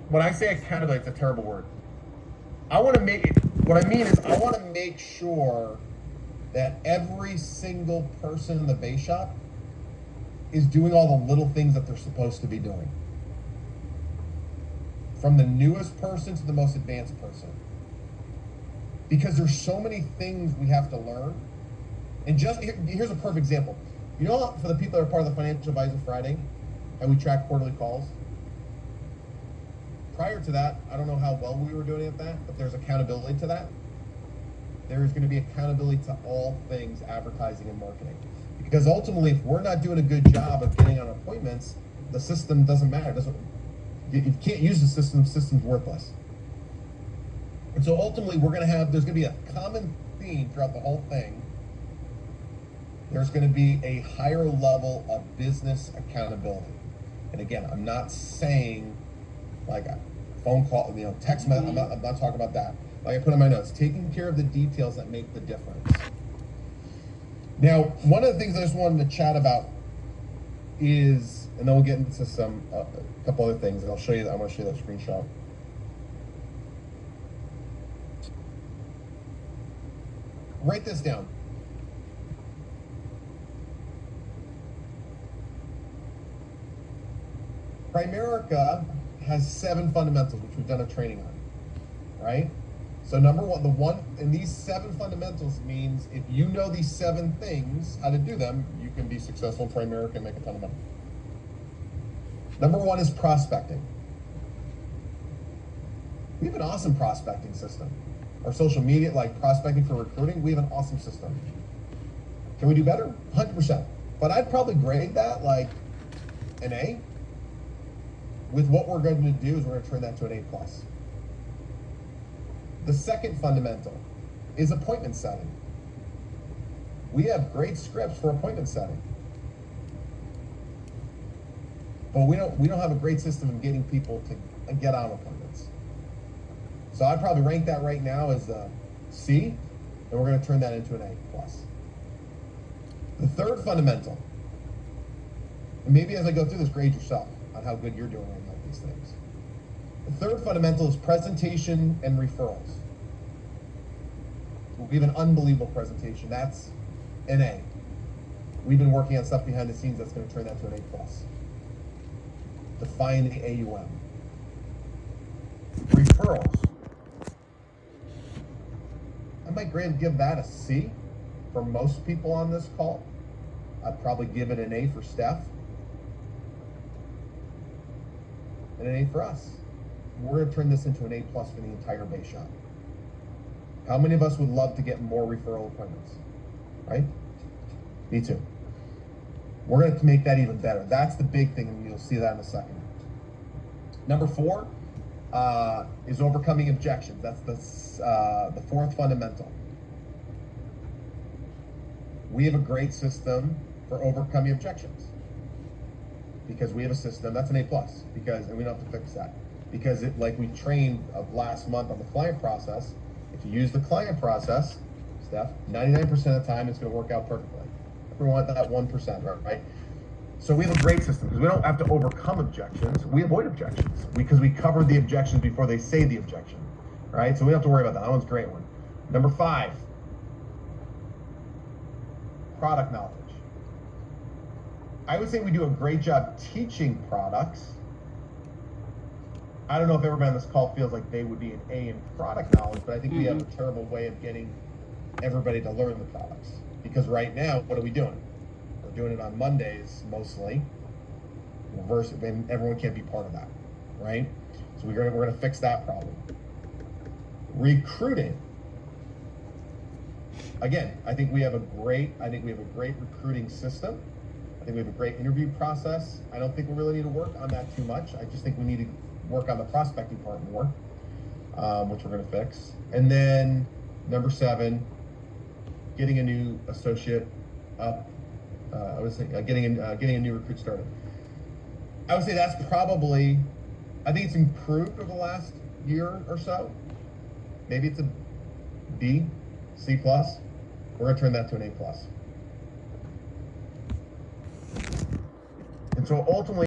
When I say accountability, it's a terrible word. I want to make it, what I mean is I want to make sure that every single person in the base shop is doing all the little things that they're supposed to be doing. From the newest person to the most advanced person. Because there's so many things we have to learn. And here's a perfect example. You know, for the people that are part of the Financial Advisor Friday, and we track quarterly calls, prior to that, I don't know how well we were doing at that, but there's accountability to that. There's going to be accountability to all things advertising and marketing. Because ultimately, if we're not doing a good job of getting on appointments, the system doesn't matter. You can't use the system, the system's worthless. And so ultimately, there's going to be a common theme throughout the whole thing. There's going to be a higher level of business accountability. And again, I'm not saying like a phone call, text message. I'm not talking about that. Like I put in my notes, taking care of the details that make the difference. Now, one of the things I just wanted to chat about is, and then we'll get into a couple other things, and I'm going to show you that screenshot. Write this down. Primerica has 7 fundamentals, which we've done a training on, right? So number one, and these 7 fundamentals means if you know these 7 things, how to do them, you can be successful in Primerica and make a ton of money. Number 1 is prospecting. We have an awesome prospecting system. Our social media, like prospecting for recruiting, we have an awesome system. Can we do better? 100%. But I'd probably grade that like an A. With what we're going to do is we're going to turn that to an A+. The second fundamental is appointment setting. We have great scripts for appointment setting. But we don't have a great system of getting people to get on appointments. So I'd probably rank that right now as a C, and we're going to turn that into an A+. The third fundamental, and maybe as I go through this, grade yourself on how good you're doing right now with these things. The third fundamental is presentation and referrals. We have an unbelievable presentation. That's an A. We've been working on stuff behind the scenes that's going to turn that to an A+. Define the AUM. Referrals. I might give that a C for most people on this call. I'd probably give it an A for Steph. And an A for us. We're going to turn this into an A+ for the entire base shop. How many of us would love to get more referral appointments? Right? Me too. We're going to make that even better. That's the big thing, and you'll see that in a second. Number 4 is overcoming objections. That's the 4th fundamental. We have a great system for overcoming objections. Because we have a system, that's an A+, and we don't have to fix that. Because like we trained last month on the client process, if you use the client process, Steph, 99% of the time it's going to work out perfectly. We want that 1%, right? So we have a great system because we don't have to overcome objections. We avoid objections because we cover the objections before they say the objection, right? So we don't have to worry about that. That one's a great one. Number 5, product knowledge. I would say we do a great job teaching products. I don't know if everybody on this call feels like they would be an A in product knowledge, but I think we have a terrible way of getting everybody to learn the products. Because right now, what are we doing? We're doing it on Mondays mostly. And everyone can't be part of that, right? So we're going to fix that problem. Recruiting. Again, I think we have a great recruiting system. I think we have a great interview process. I don't think we really need to work on that too much. I just think we need to work on the prospecting part more, which we're going to fix. And then number 7, getting a new associate up. I was thinking getting a new recruit started. I would say that's probably, I think it's improved over the last year or so. Maybe it's a B, C+. We're going to turn that to an A+. And so ultimately,